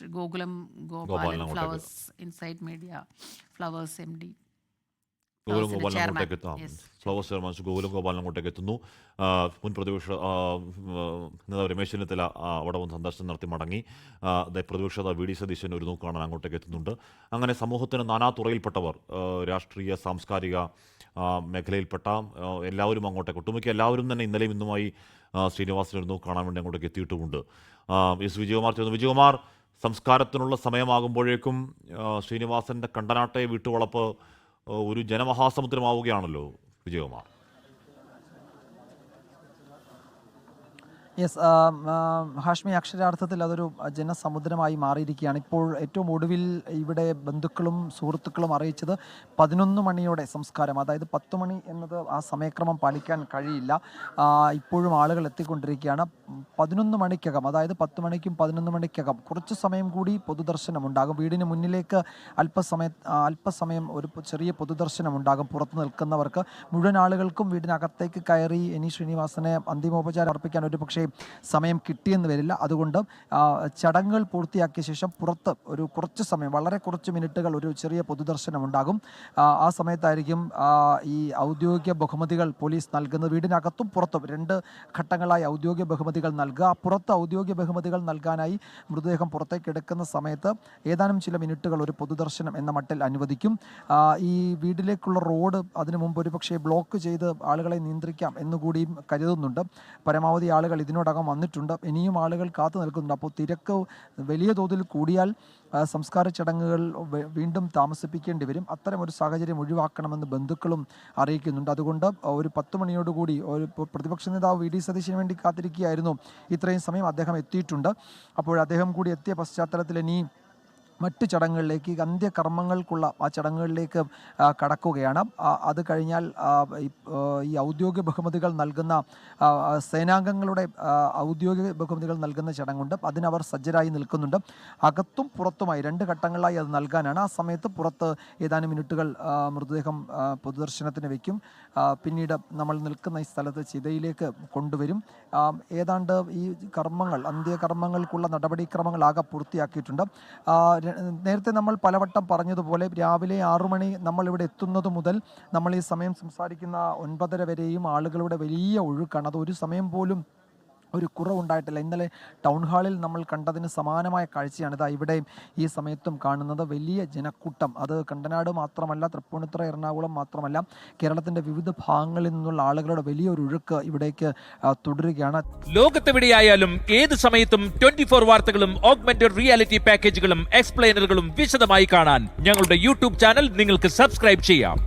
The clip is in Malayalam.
Gokulam Gopalan Flowers Inside Media Flowers MD. Gokulam Gopalan അങ്ങോട്ടേക്ക് ഫ്ലവേഴ്സ് ചെയർമാൻ ഗോകുലം ഗോപാലൻ അങ്ങോട്ടേക്ക് എത്തുന്നു. മുൻ പ്രതിപക്ഷ നേതാവ് രമേശ് ചെന്നിത്തല അവിടെ വന്ന് സന്ദർശനം നടത്തി മടങ്ങി. പ്രതിപക്ഷ വി.ഡി. സതീശൻ ഒരു നോക്ക് കാണാൻ അങ്ങോട്ടേക്ക് എത്തുന്നുണ്ട്. അങ്ങനെ സമൂഹത്തിന് നാനാ തുറയിൽപ്പെട്ടവർ, രാഷ്ട്രീയ സാംസ്കാരിക മേഖലയിൽപ്പെട്ട എല്ലാവരും അങ്ങോട്ടേക്ക്, ഒട്ടുമിക്ക എല്ലാവരും തന്നെ ഇന്നലെയും ഇന്നുമായി ശ്രീനിവാസൻ ഒരു നോക്ക് കാണാൻ വേണ്ടി അങ്ങോട്ടേക്ക് എത്തിയിട്ടുമുണ്ട്. എസ് വിജയകുമാർ ചേർന്നു. വിജയകുമാർ, സംസ്കാരത്തിനുള്ള സമയമാകുമ്പോഴേക്കും ശ്രീനിവാസന്റെ കണ്ടനാട്ടെ വീട്ടുവളപ്പ് ഒരു ജനമഹാസമുദ്രമാവുകയാണല്ലോ വിജയകുമാർ. യെസ് ഹാഷ്മി, അക്ഷരാർത്ഥത്തിൽ അതൊരു ജനസമുദ്രമായി മാറിയിരിക്കുകയാണ്. ഇപ്പോൾ ഏറ്റവും ഒടുവിൽ ഇവിടെ ബന്ധുക്കളും സുഹൃത്തുക്കളും അറിയിച്ചത് 11 മണിയോടെ സംസ്കാരം, അതായത് 10 മണി എന്നത് ആ സമയക്രമം പാലിക്കാൻ കഴിയില്ല. ഇപ്പോഴും ആളുകൾ എത്തിക്കൊണ്ടിരിക്കുകയാണ്. 11 മണിക്കകം, അതായത് 10 മണിക്കും 11 മണിക്കകം കുറച്ച് സമയം കൂടി പൊതുദർശനം ഉണ്ടാകും. വീടിന് മുന്നിലേക്ക് അല്പസമയം ഒരു ചെറിയ പൊതുദർശനം ഉണ്ടാകും. പുറത്ത് നിൽക്കുന്നവർക്ക്, മുഴുവൻ ആളുകൾക്കും വീടിനകത്തേക്ക് കയറി എനി ശ്രീനിവാസനെ അന്തിമോപചാരം അർപ്പിക്കാൻ ഒരു പക്ഷേ സമയം കിട്ടിയെന്ന് വരില്ല. അതുകൊണ്ട് ചടങ്ങുകൾ പൂർത്തിയാക്കിയ ശേഷം പുറത്ത് ഒരു കുറച്ച് സമയം, വളരെ കുറച്ച് മിനിറ്റുകൾ ഒരു ചെറിയ പൊതുദർശനം ഉണ്ടാകും. ആ സമയത്തായിരിക്കും ഈ ഔദ്യോഗിക ബഹുമതികൾ പോലീസ് നൽകുന്നത്. വീടിനകത്തും പുറത്തും 2 ഘട്ടങ്ങളായി ഔദ്യോഗിക ബഹുമതികൾ നൽകുക. പുറത്ത് ഔദ്യോഗിക ബഹുമതികൾ നൽകാനായി മൃതദേഹം പുറത്തേക്ക് എടുക്കുന്ന സമയത്ത് ഏതാനും ചില മിനിറ്റുകൾ ഒരു പൊതുദർശനം എന്ന മട്ടിൽ അനുവദിക്കും. ഈ വീട്ടിലേക്കുള്ള റോഡ് അതിനു മുമ്പ് ഒരു പക്ഷേ ബ്ലോക്ക് ചെയ്ത് ആളുകളെ നിയന്ത്രിക്കാം എന്നുകൂടിയും കരുതുന്നുണ്ട്. പരമാവധി ആളുകൾ ഇതിനോടകം വന്നിട്ടുണ്ട്. ഇനിയും ആളുകൾ കാത്തു നിൽക്കുന്നുണ്ട്. അപ്പോൾ തിരക്ക് വലിയ തോതിൽ കൂടിയാൽ സംസ്കാര ചടങ്ങുകൾ വീണ്ടും താമസിപ്പിക്കേണ്ടി വരും. അത്തരം ഒരു സാഹചര്യം ഒഴിവാക്കണമെന്ന് ബന്ധുക്കളും അറിയിക്കുന്നുണ്ട്. അതുകൊണ്ട് ഒരു 10 മണിയോടുകൂടി ഒരു പ്രതിപക്ഷ നേതാവ് വി.ഡി. സതീശന് വേണ്ടി കാത്തിരിക്കുകയായിരുന്നു. ഇത്രയും സമയം അദ്ദേഹം എത്തിയിട്ടുണ്ട്. അപ്പോൾ അദ്ദേഹം കൂടി എത്തിയ പശ്ചാത്തലത്തിൽ ഇനി മറ്റ് ചടങ്ങുകളിലേക്ക്, അന്ത്യകർമ്മങ്ങൾക്കുള്ള ആ ചടങ്ങുകളിലേക്ക് കടക്കുകയാണ്. അത് കഴിഞ്ഞാൽ ഈ ഔദ്യോഗിക ബഹുമതികൾ നൽകുന്ന സേനാംഗങ്ങളുടെ ഔദ്യോഗിക ബഹുമതികൾ നൽകുന്ന ചടങ്ങുണ്ട്. അതിനവർ സജ്ജരായി നിൽക്കുന്നുണ്ട്. അകത്തും പുറത്തുമായി 2 ഘട്ടങ്ങളായി അത് നൽകാനാണ്. ആ സമയത്ത് പുറത്ത് ഏതാനും മിനിറ്റുകൾ മൃതദേഹം പൊതുദർശനത്തിന് വയ്ക്കും. പിന്നീട് നമ്മൾ നിൽക്കുന്ന ഈ സ്ഥലത്ത് ചിതയിലേക്ക് കൊണ്ടുവരും. ഏതാണ്ട് ഈ കർമ്മങ്ങൾ, അന്ത്യകർമ്മങ്ങൾക്കുള്ള നടപടിക്രമങ്ങൾ ആകെ പൂർത്തിയാക്കിയിട്ടുണ്ട്. നേരത്തെ നമ്മൾ പലവട്ടം പറഞ്ഞതുപോലെ രാവിലെ 6 മണി നമ്മൾ ഇവിടെ എത്തുന്നത് മുതൽ നമ്മൾ ഈ സമയം സംസാരിക്കുന്ന 9:30 വരെയും ആളുകളുടെ വലിയ ഒഴുക്കാണ്. അത് ഒരു സമയം പോലും ഒരു കുറവുണ്ടായിട്ടില്ല. ഇന്നലെ ടൗൺ ഹാളിൽ നമ്മൾ കണ്ടതിന് സമാനമായ കാഴ്ചയാണ് ഇതാ ഇവിടെ ഈ സമയത്തും കാണുന്നത്. വലിയ ജനക്കൂട്ടം. അത് കണ്ടനാട് മാത്രമല്ല, തൃപ്പൂണിത്തുറ, എറണാകുളം മാത്രമല്ല, കേരളത്തിന്റെ വിവിധ ഭാഗങ്ങളിൽ നിന്നുള്ള ആളുകളുടെ വലിയൊരു ഒഴുക്ക് ഇവിടേക്ക് തുടരുകയാണ്. ലോകത്തെവിടെയായാലും ഏത് സമയത്തും 24 വാർത്തകളും ഓഗ്മെന്റഡ് റിയാലിറ്റി പാക്കേജുകളും എക്സ്പ്ലെയിനറുകളും വിശദമായി കാണാൻ ഞങ്ങളുടെ യൂട്യൂബ് ചാനൽ നിങ്ങൾക്ക് സബ്സ്ക്രൈബ് ചെയ്യാം.